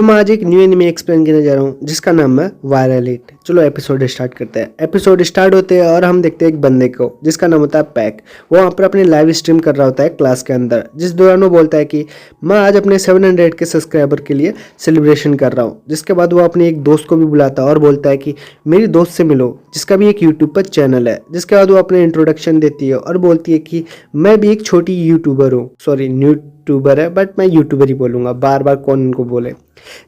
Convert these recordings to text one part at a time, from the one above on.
तो मैं आज एक न्यू एनिमे एक्सप्लेन करने जा रहा हूँ जिसका नाम है वायरल हिट। चलो एपिसोड स्टार्ट करते हैं। एपिसोड स्टार्ट होते हैं और हम देखते हैं एक बंदे को जिसका नाम होता है पैक। वो वहाँ पर अपनी लाइव स्ट्रीम कर रहा होता है क्लास के अंदर, जिस दौरान वो बोलता है कि मैं आज अपने 700 के सब्सक्राइबर के लिए सेलिब्रेशन कर रहा हूँ। जिसके बाद वो अपने एक दोस्त को भी बुलाता है और बोलता है कि मेरी दोस्त से मिलो जिसका भी एक यूट्यूब पर चैनल है। जिसके बाद वो अपने इंट्रोडक्शन देती है और बोलती है कि मैं भी एक छोटी यूट्यूबर हूँ, सॉरी यूट्यूबर है बट मैं यूट्यूबर ही बोलूँगा, बार बार कौन उनको बोले।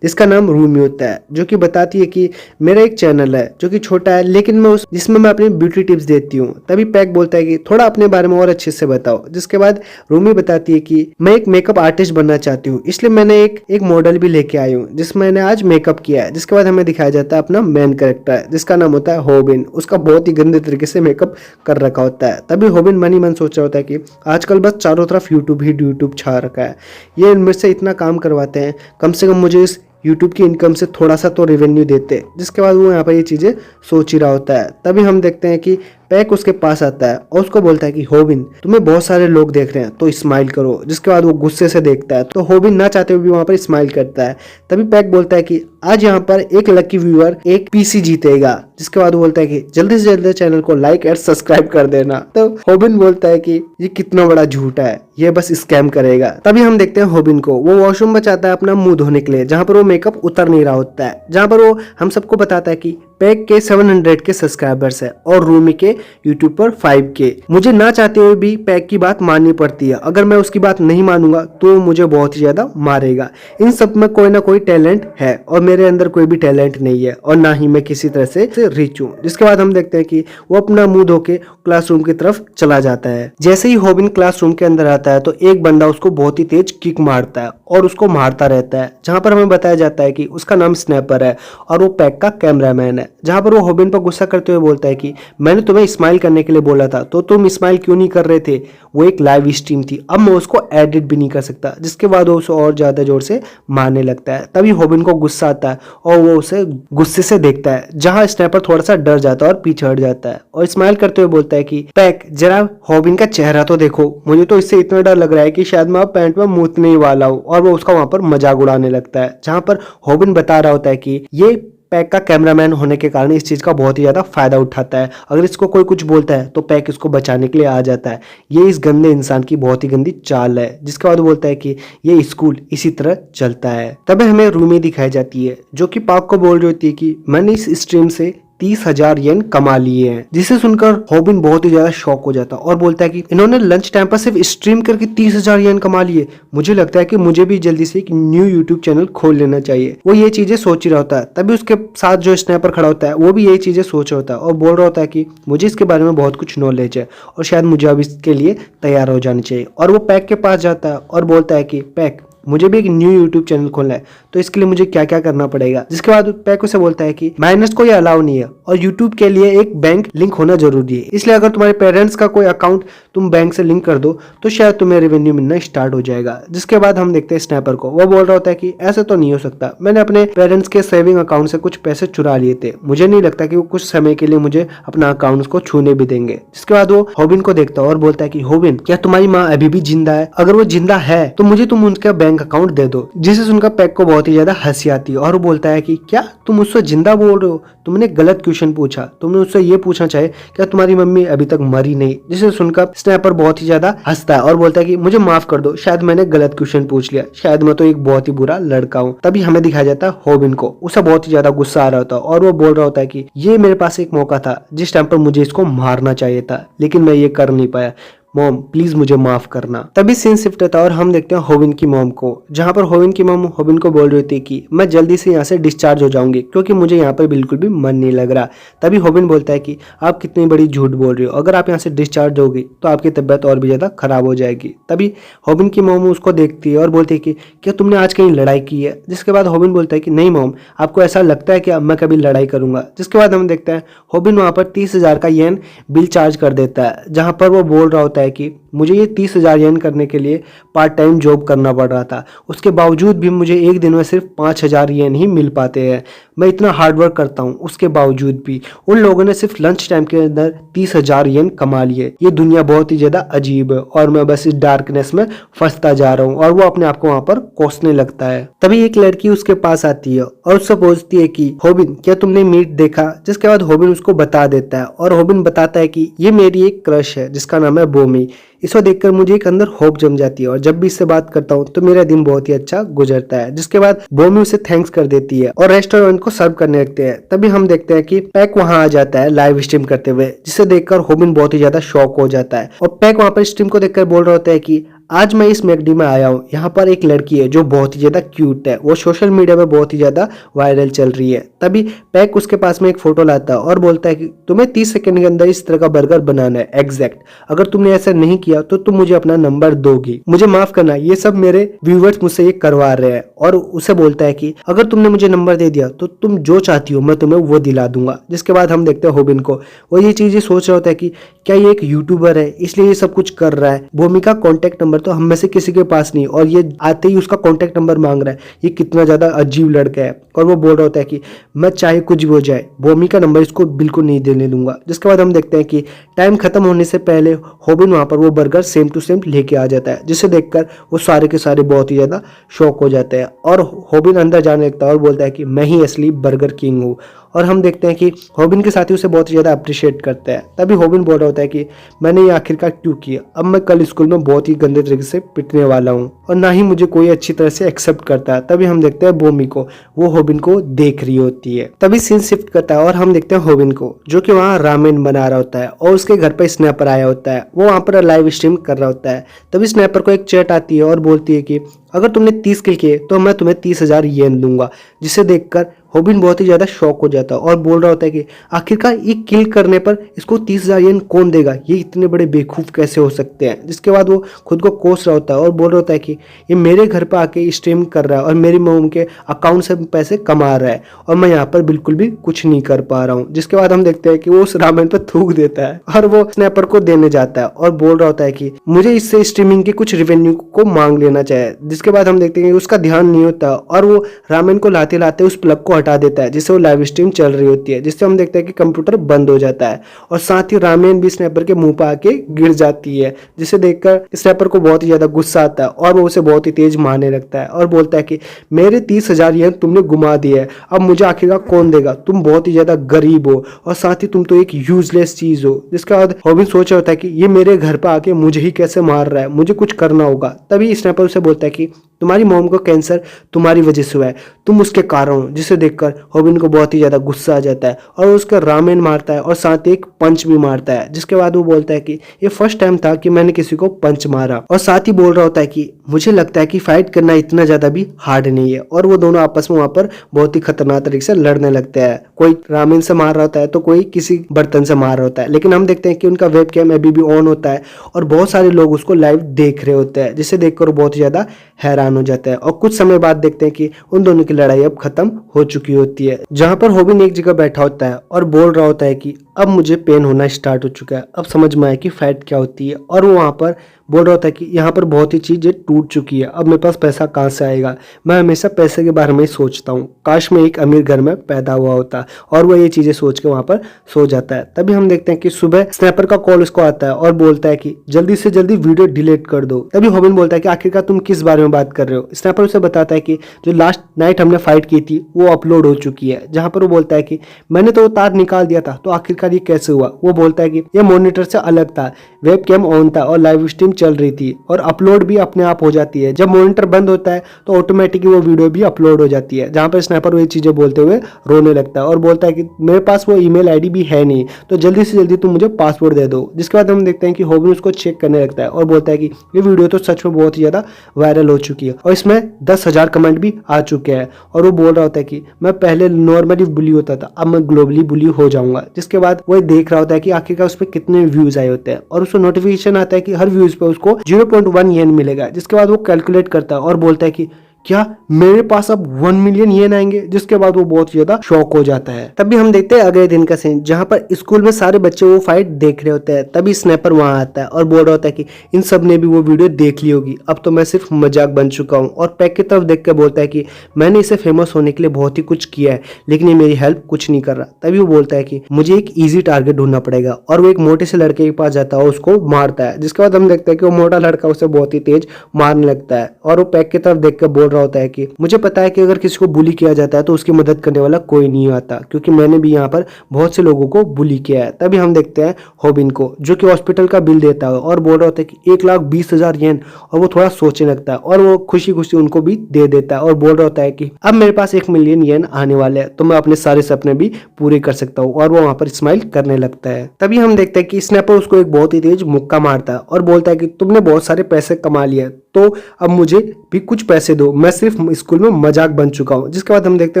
जिसका नाम रूमी होता है, जो कि बताती है कि मेरा एक चैनल है जो कि छोटा है लेकिन मैं जिसमें मैं अपनी ब्यूटी टिप्स देती हूँ। तभी पैक बोलता है कि थोड़ा अपने बारे में और अच्छे से बताओ। जिसके बाद रूमी बताती है कि मैं एक मेकअप आर्टिस्ट बनना चाहती हूँ, इसलिए मैंने एक मॉडल भी लेके आई हूँ जिसमें मैंने आज मेकअप किया है। जिसके बाद हमें दिखाया जाता है अपना मेन कैरेक्टर जिसका नाम होता है होबिन। उसका बहुत ही गंदे तरीके से मेकअप कर रखा होता है। तभी होबिन मन ही मन सोच रहा होता है कि आजकल बस चारों तरफ यूट्यूब छा रखा है, ये इनमें से इतना काम करवाते हैं, कम से कम मुझे इस यूट्यूब की इनकम से थोड़ा सा तो रेवेन्यू देते। जिसके बाद वो यहाँ पर ये चीज़ें सोच ही रहा होता है। तभी हम देखते हैं कि पैक उसके पास आता है और उसको बोलता है कि होबिन तुम्हें बहुत सारे लोग देख रहे हैं तो स्माइल करो। जिसके बाद वो गुस्से से देखता है तो होबिन ना चाहते हुए भी वहाँ पर स्माइल करता है। तभी पैक बोलता है कि आज यहाँ पर एक लकी व्यूअर एक पीसी जीतेगा। जिसके बाद वो बोलता है कि जल्दी से जल्दी चैनल को लाइक और सब्सक्राइब कर देना। तो होबिन बोलता है कि ये कितना बड़ा झूठा है, ये बस स्कैम करेगा। तभी हम देखते हैं होबिन को, वो वॉशरूम में चाहता है अपना मुंह धोने के लिए, जहां पर वो मेकअप उतर नहीं रहा होता है। जहां पर वो हम सबको बताता है कि पैक के 700 के सब्सक्राइबर्स है और रूमी के यूट्यूब पर 5 के। मुझे ना चाहते हुए भी पैक की बात माननी पड़ती है, अगर मैं उसकी बात नहीं मानूंगा तो मुझे बहुत ही ज्यादा मारेगा। इन सब में कोई ना कोई टैलेंट है और मेरे अंदर कोई भी टैलेंट नहीं है और ना ही मैं किसी तरह से रिच हूँ। जिसके बाद हम देखते हैं कि वो अपना मुंह धो के क्लासरूम की तरफ चला जाता है। जैसे ही होबिन क्लासरूम के अंदर आता है तो एक बंदा उसको बहुत ही तेज किक मारता है और उसको मारता रहता है। जहां पर हमें बताया जाता है कि उसका नाम स्नैपर है और वो पैक का कैमरामैन है। जहां पर वो होबिन पर गुस्सा करते हुए बोलता है कि मैंने तुम्हें स्माइल करने के लिए बोला था तो तुम स्माइल क्यों नहीं कर रहे थे, वो एक लाइव स्ट्रीम थी, अब मैं उसको एडिट भी नहीं कर सकता। जिसके बाद वो उसे और ज्यादा जोर से मारने लगता है। तभी होबिन को गुस्सा आता है और वो उसे गुस्से से देखता है, जहां स्नैपर थोड़ा सा डर जाता है और पीछे हट जाता है और स्माइल करते हुए बोलता है कि पैक जरा होबिन का चेहरा तो देखो, मुझे तो इससे इतना डर लग रहा है कि शायद मैं पैंट में मूतने ही वाला हूँ। और वो उसका वहां पर मजाक उड़ाने लगता है। जहां पर होबिन बता रहा होता है कि ये पैक का कैमरामैन होने के कारण इस चीज का बहुत ही ज्यादा फायदा उठाता है, अगर इसको कोई कुछ बोलता है तो पैक इसको बचाने के लिए आ जाता है। ये इस गंदे इंसान की बहुत ही गंदी चाल है। जिसके बाद बोलता है कि ये स्कूल इसी तरह चलता है। तब हमें रूमी दिखाई जाती है जो कि पाक को बोल रही होती है कि मैंने इस स्ट्रीम से 30,000 येन कमा लिए हैं। जिसे सुनकर होबिन बहुत ही ज्यादा शॉक हो जाता है और बोलता है कि इन्होंने लंच टाइम पर सिर्फ स्ट्रीम करके 30,000 येन कमा लिए। मुझे लगता है कि मुझे भी जल्दी से एक न्यू यूट्यूब चैनल खोल लेना चाहिए। वो ये चीजें सोच ही रहा होता है। तभी उसके साथ जो स्नैपर खड़ा होता है वो भी यही चीजें सोच रहा होता है और बोल रहा होता है कि मुझे इसके बारे में बहुत कुछ नॉलेज है और शायद मुझे अब इसके लिए तैयार हो जानी चाहिए। और वो पैक के पास जाता है और बोलता है कि पैक मुझे भी एक न्यू यूट्यूब चैनल खोलना है तो इसके लिए मुझे क्या क्या करना पड़ेगा। जिसके बाद पैक उसे बोलता है कि माइनस को ये अलाउ नहीं है और यूट्यूब के लिए एक बैंक लिंक होना जरूरी है, इसलिए अगर तुम्हारे पेरेंट्स का कोई अकाउंट तुम बैंक से लिंक कर दो तो शायद तुम्हें रेवेन्यू मिलना स्टार्ट हो जाएगा। जिसके बाद हम देखते हैं स्नैपर को, वो बोल रहा होता है कि ऐसे तो नहीं हो सकता, मैंने अपने पेरेंट्स के सेविंग अकाउंट से कुछ पैसे चुरा लिए थे, मुझे नहीं लगता कि वो कुछ समय के लिए मुझे अपना अकाउंट को छूने भी देंगे। जिसके बाद वो होबिन को देखता है और बोलता है कि होबिन क्या तुम्हारी माँ अभी भी जिंदा है, अगर वो जिंदा है तो मुझे तुम उनका बैंक अकाउंट दे दो। जिसे सुनकर पैक को बहुत ही ज्यादा हंसी आती है और वो बोलता है कि क्या तुम उससे जिंदा बोल रहे हो, तुमने गलत क्वेश्चन पूछा, तुमने उससे ये पूछना चाहिए क्या तुम्हारी मम्मी अभी तक मरी नहीं। जिसे सुनकर स्नैपर बहुत ही ज्यादा हंसता है और बोलता है कि मुझे माफ कर दो, शायद मैंने गलत क्वेश्चन पूछ लिया, शायद मैं तो एक बहुत ही बुरा लड़का हूँ। तभी हमें दिखाया जाता है होबिन को, उसे बहुत ही ज्यादा गुस्सा आ रहा होता है और वो बोल रहा होता है कि ये मेरे पास एक मौका था जिस टाइम पर मुझे इसको मारना चाहिए था लेकिन मैं ये कर नहीं पाया, मॉम प्लीज मुझे माफ करना। तभी सीन शिफ्ट होता है और हम देखते हैं होबिन की मॉम को, जहां पर होबिन की मॉम होबिन को बोल रही थी कि मैं जल्दी से यहाँ से डिस्चार्ज हो जाऊंगी क्योंकि मुझे यहाँ पर बिल्कुल भी मन नहीं लग रहा। तभी होबिन बोलता है कि आप कितनी बड़ी झूठ बोल रही हो, अगर आप यहाँ से डिस्चार्ज होगी तो आपकी तबीयत और भी ज्यादा खराब हो जाएगी। तभी होबिन की मॉम उसको देखती है और बोलती है कि क्या तुमने आज कहीं लड़ाई की है। जिसके बाद होबिन बोलता है कि नहीं मॉम, आपको ऐसा लगता है कि अब मैं कभी लड़ाई करूंगा। जिसके बाद हम देखते हैं होबिन वहां पर 30,000 का येन बिल चार्ज कर देता है, जहां पर वो बोल रहा होता है है कि मुझे ये 30,000 येन करने के लिए पार्ट टाइम जॉब करना पड़ रहा था। उसके बावजूद भी मुझे एक दिन में सिर्फ 5,000 येन ही मिल पाते हैं। मैं इतना हार्ड वर्क करता हूँ, उसके बावजूद भी उन लोगों ने सिर्फ लंच टाइम के अंदर 30,000 येन कमा लिए। ये दुनिया बहुत ही ज़्यादा अजीब है और मैं बस इस डार्कनेस में फंसता जा रहा हूँ। और वो अपने आप को वहाँ पर कोसने लगता है। तभी एक लड़की उसके पास आती है और उससे पूछती है कि होबिन, क्या तुमने मीट देखा? जिसके बाद होबिन उसको बता देता है और होबिन बताता है कि ये मेरी एक क्रश है जिसका नाम है बोमी। इसको देखकर मुझे एक अंदर होप जम जाती है और जब भी इससे बात करता हूँ तो मेरा दिन बहुत ही अच्छा गुजरता है। जिसके बाद बोमी उसे थैंक्स कर देती है और रेस्टोरेंट को सर्व करने लगते हैं। तभी हम देखते हैं कि पैक वहां आ जाता है लाइव स्ट्रीम करते हुए, जिसे देखकर होबिन बहुत ही ज्यादा शॉक हो जाता है और पैक वहां पर स्ट्रीम को देखकर बोल रहा होता है कि आज मैं इस मैकडी में आया हूँ, यहाँ पर एक लड़की है जो बहुत ही ज्यादा क्यूट है, वो सोशल मीडिया में बहुत ही ज्यादा वायरल चल रही है। तभी पैक उसके पास में एक फोटो लाता है और बोलता है कि तुम्हें 30 सेकंड के अंदर इस तरह का बर्गर बनाना है एग्जैक्ट। अगर तुमने ऐसा नहीं किया तो तुम मुझे अपना नंबर दोगी। मुझे माफ करना, ये सब मेरे व्यूवर्स मुझसे ये करवा रहे हैं। और उसे बोलता है कि अगर तुमने मुझे नंबर दे दिया तो तुम जो चाहती हो मैं तुम्हें वो दिला दूंगा। जिसके बाद हम देखते हैं होबिन को, वो ये चीजें सोच रहा होता है कि क्या ये एक यूट्यूबर है इसलिए ये सब कुछ कर रहा है। भूमि का कॉन्टेक्ट नंबर तो हम में से किसी के पास नहीं और ये आते ही उसका कॉन्टेक्ट नंबर मांग रहा है। ये कितना ज्यादा अजीब लड़का है। और वो बोल रहा होता है कि मैं चाहे कुछ भी हो जाए भूमि का नंबर इसको बिल्कुल नहीं देने दूंगा। जिसके बाद हम देखते हैं कि टाइम खत्म होने से पहले होबिन वहां पर वो बर्गर सेम टू सेम लेके आ जाता है, जिसे देखकर वो सारे के सारे बहुत ही ज्यादा शॉक हो जाते हैं और होबिन अंदर जाने लगता है और बोलता है कि मैं ही असली बर्गर किंग हूँ। और हम देखते हैं कि होबिन के साथी उसे बहुत ही ज़्यादा अप्रिशिएट करते हैं। तभी होबिन बोल रहा होता है कि मैंने ये आखिरकार क्यों किया, अब मैं कल स्कूल में बहुत ही गंदे तरीके से पिटने वाला हूँ और ना ही मुझे कोई अच्छी तरह से एक्सेप्ट करता है। तभी हम देखते हैं बोमी को, वो होबिन को देख रही होती है। तभी सीन शिफ्ट करता है और हम देखते हैं होबिन को जो कि वहाँ रामेन बना रहा होता है और उसके घर पर स्नैपर आया होता है, वो वहाँ पर लाइव स्ट्रीम कर रहा होता है। तभी स्नैपर को एक चैट आती है और बोलती है कि अगर तुमने 30 किल किए तो मैं तुम्हें 30,000 येन दूंगा। जिसे देखकर होबिन बहुत ही ज्यादा शॉक हो जाता है और बोल रहा होता है कि आखिरकार एक किल करने पर इसको 30,000 येन कौन देगा, ये इतने बड़े बेवकूफ कैसे हो सकते हैं। जिसके बाद वो खुद को कोस रहा होता है और बोल रहा होता है कि ये मेरे घर पर आके स्ट्रीम कर रहा है और मेरी मॉम के अकाउंट से पैसे कमा रहा है और मैं यहाँ पर बिल्कुल भी कुछ नहीं कर पा रहा हूँ। जिसके बाद हम देखते हैं कि वो उस रामेन पर थूक देता है और वो स्नैपर को देने जाता है और बोल रहा होता है कि मुझे इससे स्ट्रीमिंग के कुछ रेवेन्यू को मांग लेना चाहिए। जिसके बाद हम देखते हैं कि उसका ध्यान नहीं होता और वो रामेन को लाते लाते उस प्लग को हटा देता है जिससे वो लाइव स्ट्रीम चल रही होती है। जिससे हम देखते हैं कि कंप्यूटर बंद हो जाता है और साथ ही रामेन भी स्नैपर के मुंह पर आके गिर जाती है। जिसे देखकर स्नैपर को बहुत ही ज्यादा गुस्सा आता है और वो उसे बहुत ही तेज मारने लगता है और बोलता है कि मेरे 30,000 येन तुमने गुमा दिए है, अब मुझे आखिरकार कौन देगा, तुम बहुत ही ज्यादा गरीब हो और साथ ही तुम तो एक यूजलेस चीज हो। जिसके बाद होबिन सोच रहा होता है कि ये मेरे घर पर आके मुझे ही कैसे मार रहा है, मुझे कुछ करना होगा। तभी स्नैपर उसे बोलता है कि तुम्हारी मॉम को कैंसर तुम्हारी वजह से हुआ है, तुम उसके कारण हो। जिसे देखकर होबिन को बहुत ही ज्यादा गुस्सा आ जाता है और उसका रामेन मारता है और साथ ही एक पंच भी मारता है। जिसके बाद वो बोलता है कि ये फर्स्ट टाइम था कि मैंने किसी को पंच मारा और साथ ही बोल रहा होता है कि मुझे लगता है कि फाइट करना इतना ज्यादा भी हार्ड नहीं है। और वो दोनों आपस में वहां पर बहुत ही खतरनाक तरीके से लड़ने लगते हैं। कोई रामेन से मार रहा होता है तो कोई किसी बर्तन से मार रहा होता है। लेकिन हम देखते हैं कि उनका वेब कैम अभी भी ऑन होता है और बहुत सारे लोग उसको लाइव देख रहे होते हैं, जिसे देखकर वो बहुत ज्यादा हैरान हो जाता है। और कुछ समय बाद देखते हैं कि उन दोनों की लड़ाई अब खत्म हो चुकी होती है, जहां पर होबिन एक जगह बैठा होता है और बोल रहा होता है कि अब मुझे पेन होना स्टार्ट हो चुका है, अब समझ में आया कि फाइट क्या होती है। और वो वहां पर बोल रहा होता है कि यहाँ पर बहुत ही चीजें टूट चुकी है, अब मेरे पास पैसा कहाँ से आएगा, मैं हमेशा पैसे के बारे में ही सोचता हूँ, काश मैं एक अमीर घर में पैदा हुआ होता। और वो ये चीजें सोच के वहां पर सो जाता है। तभी हम देखते हैं कि सुबह स्नैपर का कॉल उसको आता है और बोलता है कि जल्दी से जल्दी वीडियो डिलीट कर दो। तभी होबिन बोलता है कि आखिरकार तुम किस बारे में बात कर रहे हो। स्नैपर उसे बताता है कि जो लास्ट नाइट हमने फाइट की थी वो अपलोड हो चुकी है। जहां पर वो बोलता है कि मैंने तो वो तार निकाल दिया था, तो आखिरकार ये कैसे हुआ। वो बोलता है कि ये मॉनिटर से अलग था, वेब कैम ऑन था और लाइव स्ट्रीम चल रही थी और अपलोड भी अपने आप हो जाती है। जब मॉनिटर बंद होता है तो ऑटोमेटिकली वो वीडियो भी अपलोड हो जाती है। जहां पर स्नैपर वही चीजें बोलते हुए रोने लगता है और बोलता है कि मेरे पास वो ईमेल आईडी भी है नहीं, तो जल्दी से जल्दी तुम मुझे पासवर्ड दे दो। जिसके बाद हम देखते हैं कि होबिन उसको चेक करने लगता है और बोलता है कि ये वीडियो तो सच में बहुत ही ज्यादा वायरल हो चुकी है और इसमें 10,000 कमेंट भी आ चुके हैं। और वो बोल रहा होता है कि मैं पहले नॉर्मली बुली होता था, अब मैं ग्लोबली बुली हो जाऊंगा। जिसके बाद वो देख रहा होता है कि आखिरकार उस पर कितने व्यूज आए होते हैं और उसको नोटिफिकेशन आता है कि हर व्यूज पे उसको 0.1 येन मिलेगा। जिसके बाद वो कैलकुलेट करता है और बोलता है कि क्या मेरे पास अब 1 मिलियन येन आएंगे? जिसके बाद वो बहुत ज्यादा शॉक हो जाता है। तभी हम देखते हैं अगले दिन का सीन, जहां पर स्कूल में सारे बच्चे वो फाइट देख रहे होते हैं। तभी स्नैपर वहां आता है और बोल रहा होता है कि इन सब ने भी वो वीडियो देख ली होगी, अब तो मैं सिर्फ मजाक बन चुका हूँ। और पैक की तरफ देख के बोलता है कि मैंने इसे फेमस होने के लिए बहुत ही कुछ किया है, लेकिन ये मेरी हेल्प कुछ नहीं कर रहा। तभी वो बोलता है कि मुझे एक ईजी टारगेट ढूंढना पड़ेगा, और वो एक मोटे से लड़के के पास जाता है और उसको मारता है। जिसके बाद हम देखते हैं कि वो मोटा लड़का उसे बहुत ही तेज मारने लगता है, और वो पैक की तरफ देख कर बोल रहा होता है कि मुझे पता है कि अगर किसी को बुली किया जाता है तो उसकी मदद करने वाला कोई नहीं आता, क्योंकि मैंने भी यहाँ पर बहुत से लोगों को बुली किया है। तभी हम देखते हैं हॉबिन को, जो कि हॉस्पिटल का बिल देता है और बोल रहा होता है कि 1,20,000 येन, और वो थोड़ा सोचने लगता है और वो खुशी खुशी उनको भी दे देता है और बोल रहा होता है कि अब मेरे पास 1 मिलियन येन आने वाले हैं, तो मैं अपने सारे सपने भी पूरे कर सकता हूँ। और वो वहां पर स्माइल करने लगता है। तभी हम देखते हैं कि स्नैपर उसको एक बहुत ही तेज मुक्का मारता है और बोलता है कि तुमने बहुत सारे पैसे कमा लिए, तो अब मुझे भी कुछ पैसे दो, मैं सिर्फ स्कूल में मजाक बन चुका हूँ। जिसके बाद हम देखते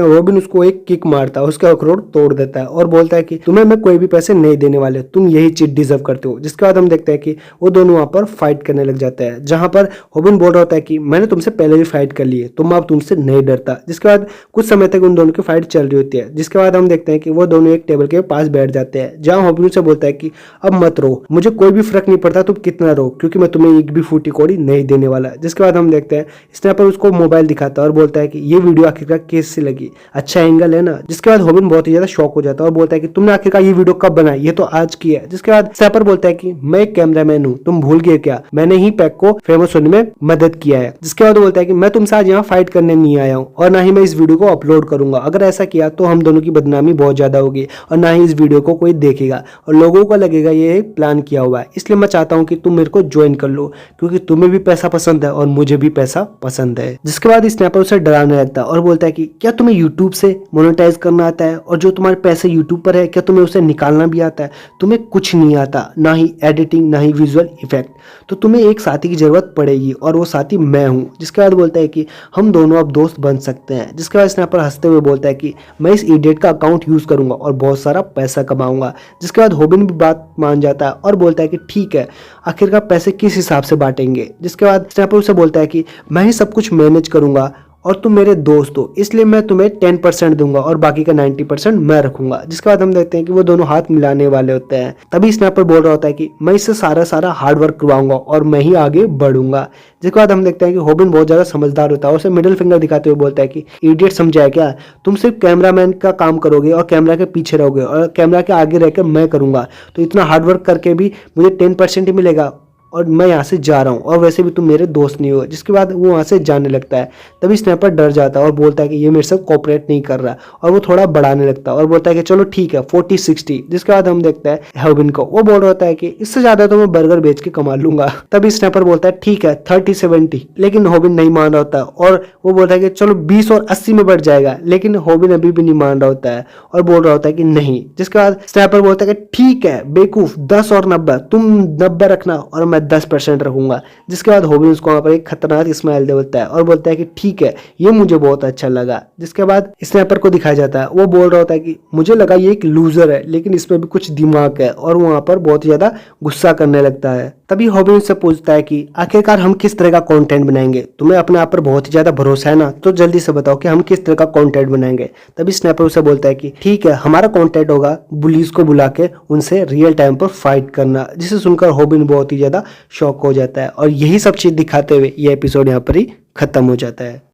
हैं रॉबिन उसको एक किक मारता है, उसका अखरोट तोड़ देता है और बोलता है कि तुम्हें मैं कोई भी पैसे नहीं देने वाले, तुम यही चीज डिजर्व करते हो। जिसके बाद हम देखते हैं कि वो दोनों वहां पर फाइट करने लग जाते हैं, जहां पर रॉबिन बोल रहा होता है कि मैंने तुमसे पहले भी फाइट कर ली है, तो मैं अब तुमसे नहीं डरता। जिसके बाद कुछ समय तक उन दोनों की फाइट चल रही होती है। जिसके बाद हम देखते हैं कि वो दोनों एक टेबल के पास बैठ जाते हैं, जहां रॉबिन से बोलता है कि अब मत रो, मुझे कोई भी फर्क नहीं पड़ता तुम कितना रो, क्योंकि मैं तुम्हें एक भी फूटी कौड़ी नहीं देने वाला। जिसके बाद हम देखते हैं स्नैपर उसको मोबाइल दिखाता है और बोलता है कि ये वीडियो आखिरकार कैसे लगी, अच्छा एंगल है ना। जिसके बाद रॉबिन बहुत ही ज्यादा शॉक हो जाता है और बोलता है कि तुमने आखिरकार ये वीडियो कब बनाई, ये तो आज की है। जिसके बाद स्नैपर बोलता है कि मैं एक कैमरामैन हूँ, तुम भूल गए क्या, मैंने ही पैक को फेमस होने में मदद किया है। जिसके बाद बोलता है कि मैं तुमसे आज यहाँ फाइट करने नहीं आया हूँ, और ना ही मैं इस वीडियो को अपलोड करूंगा। अगर ऐसा किया तो हम दोनों की बदनामी बहुत ज्यादा होगी, और ना ही इस वीडियो को कोई देखेगा, और लोगों को लगेगा ये एक प्लान किया हुआ है। इसलिए मैं चाहता हूँ कि तुम मेरे को ज्वाइन कर लो, क्योंकि तुम्हें भी पैसा पसंद है और मुझे भी पैसा पसंद है। जिसके बाद स्नैपर उसे डराने लगता है और बोलता है कि क्या तुम्हें यूट्यूब से मोनेटाइज करना आता है, और जो तुम्हारे पैसे यूट्यूब पर है क्या तुम्हें उसे निकालना भी आता है? तुम्हें कुछ नहीं आता, ना ही एडिटिंग ना ही विजुअल इफेक्ट, तो तुम्हें एक साथी की जरूरत पड़ेगी, और वो साथी मैं हूँ। जिसके बाद बोलता है कि हम दोनों अब दोस्त बन सकते हैं। जिसके बाद स्नैपर हंसते हुए बोलता है कि मैं इस इडियट का अकाउंट यूज करूंगा और बहुत सारा पैसा कमाऊंगा। जिसके बाद रॉबिन भी बात मान जाता है और बोलता है कि ठीक है, आखिरकार पैसे किस हिसाब से बांटेंगे। जिसके बाद स्नैपर उसे बोलता है कि मैं ही सब कुछ मैनेज करूंगा और तुम मेरे दोस्त हो, इसलिए मैं तुम्हें 10% दूंगा और बाकी का 90% मैं रखूंगा। जिसके बाद हम देखते हैं कि वो दोनों हाथ मिलाने वाले होते हैं। तभी स्नैपर बोल रहा होता है कि मैं इससे सारा हार्ड वर्क करवाऊंगा और मैं ही आगे बढ़ूंगा। जिसके बाद हम देखते हैं कि रॉबिन बहुत ज्यादा समझदार होता है, उसे मिडिल फिंगर दिखाते हुए बोलता है कि इडियट समझा है क्या, तुम सिर्फ कैमरामैन का काम करोगे और कैमरा के पीछे रहोगे, और कैमरा के आगे रहकर मैं करूंगा, तो इतना हार्ड वर्क करके भी मुझे 10% ही मिलेगा, और मैं यहाँ से जा रहा हूँ, और वैसे भी तुम मेरे दोस्त नहीं हो। जिसके बाद वो वहाँ से जाने लगता है। तभी स्नैपर डर जाता है और बोलता है कि ये मेरे साथ कोऑपरेट नहीं कर रहा, और वो थोड़ा बढ़ाने लगता है और बोलता है कि चलो ठीक है 40-60। जिसके बाद हम देखते हैं रॉबिन को, वो बोल रहा होता है कि इससे ज्यादा तो मैं बर्गर बेच के कमा लूंगा। तभी स्नैपर बोलता है ठीक है 30-70, लेकिन रॉबिन नहीं मान रहा होता है, और वो बोलता है कि चलो 20 और 80 में बढ़ जाएगा, लेकिन रॉबिन अभी भी नहीं मान रहा होता है और बोल रहा होता है कि नहीं। जिसके बाद स्नैपर बोलता है कि ठीक है बेवकूफ, 10 और 90, तुम 90 रखना और मैं 10% रखूंगा। जिसके बाद रॉबिन उसको वहां पर एक खतरनाक स्माइल देता है और बोलता है कि ठीक है, ये मुझे बहुत अच्छा लगा। जिसके बाद स्नैपर को दिखाया जाता है, वो बोल रहा होता है कि मुझे लगा ये एक लूजर है, लेकिन इसमें भी कुछ दिमाग है, और वहां पर बहुत ज्यादा गुस्सा करने लगता है। तभी रॉबिन से पूछता है कि आखिरकार हम किस तरह का कंटेंट बनाएंगे, तुम्हें अपने आप पर बहुत ही ज्यादा भरोसा है ना, तो जल्दी से बताओ कि हम किस तरह का कंटेंट बनाएंगे। तभी स्नैपर उसे बोलता है कि ठीक है, हमारा कंटेंट होगा पुलिस को बुला के उनसे रियल टाइम पर फाइट करना। जिसे सुनकर रॉबिन बहुत ही ज्यादा शॉक हो जाता है, और यही सब चीज दिखाते हुए ये एपिसोड यहाँ पर ही खत्म हो जाता है।